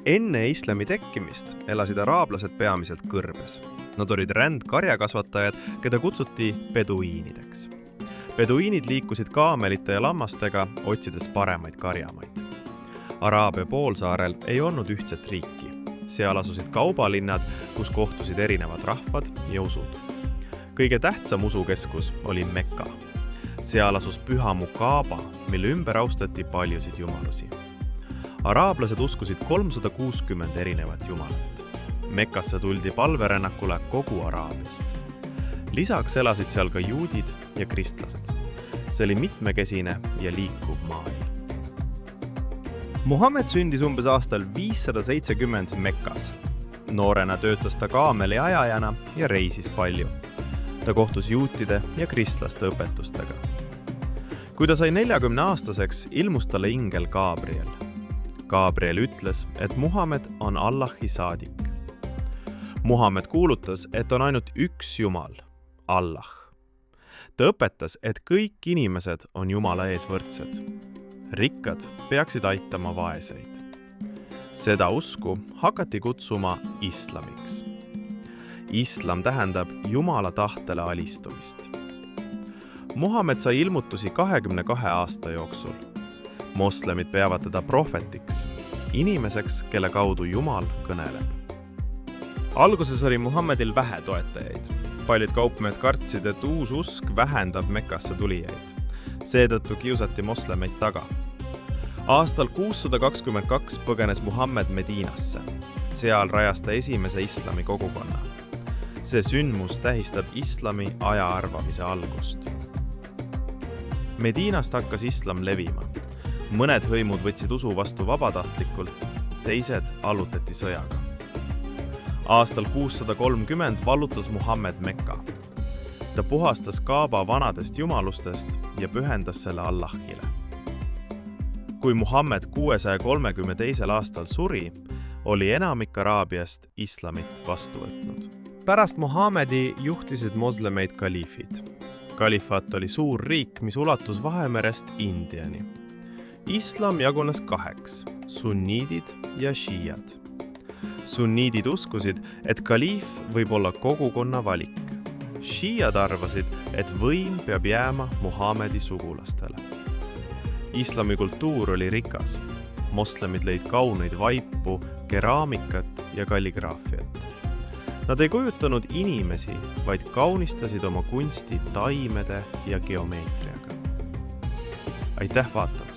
Enne islami tekkimist elasid araablased peamiselt kõrbes. Nad olid rändkarjakasvatajad, keda kutsuti peduiinideks. Peduiinid liikusid kaamelite ja lammastega, otsides paremaid karjamaid. Araabia poolsaarel ei olnud ühtset riiki. Seal asusid kaubalinnad, kus kohtusid erinevad rahvad ja usud. Kõige tähtsam usukeskus oli Mekka. Seal asus püha Kaaba, mille ümber austati paljusid jumalusi. Araablased uskusid 360 erinevat jumalat. Mekkasse tuldi palverännakule kogu Araabiast. Lisaks elasid seal ka juudid ja kristlased. See oli mitmekesine ja liikuv maailm. Muhammed sündis umbes aastal 570 Mekkas. Noorena töötas ta kaameli ajajana ja reisis palju. Ta kohtus juutide ja kristlaste õpetustega. Kui ta sai 40-aastaseks, ilmus talle ingel Gabriel. Gabriel ütles, et Muhammed on Allahi saadik. Muhammed kuulutas, et on ainult üks Jumal, Allah. Ta õpetas, et kõik inimesed on Jumala ees võrdsed. Rikkad peaksid aitama vaeseid. Seda usku hakati kutsuma islamiks. Islam tähendab Jumala tahtele alistumist. Muhammed sai ilmutusi 22 aasta jooksul. Moslemid peavad teda prohvetiks, inimeseks, kelle kaudu Jumal kõneleb. Alguses oli Muhammedil vähe toetajaid. Paljud kaupmehed kartsid, et uus usk vähendab Mekkasse tulijaid. Seetõttu kiusati moslemeid taga. Aastal 622 põgenes Muhammed Mediinasse. Seal rajas ta esimese islami kogukonna. See sündmus tähistab islami ajaarvamise algust. Mediinast hakkas islam levima. Mõned hõimud võtsid usu vastu vabatahtlikult, teised allutati sõjaga. Aastal 630 vallutas Muhammed Mekka. Ta puhastas Kaaba vanadest jumalustest ja pühendas selle Allahile. Kui Muhammed 632. aastal suri, oli enamik Araabiast islamit vastu võtnud. Pärast Muhammedi juhtisid moslemeid kaliifid. Kalifaat oli suur riik, mis ulatus Vahemerest Indiani. Islam jagunes kaheks, sunniidid ja šiiad. Sunniidid uskusid, et kaliif võib olla kogukonna valik. Šiiad arvasid, et võim peab jääma Muhammedi sugulastele. Islami kultuur oli rikas. Moslemid lõid kauneid vaipu, keraamikat ja kalligraafiat. Nad ei kujutanud inimesi, vaid kaunistasid oma kunsti taimede ja geomeetriaga. Aitäh vaatamast!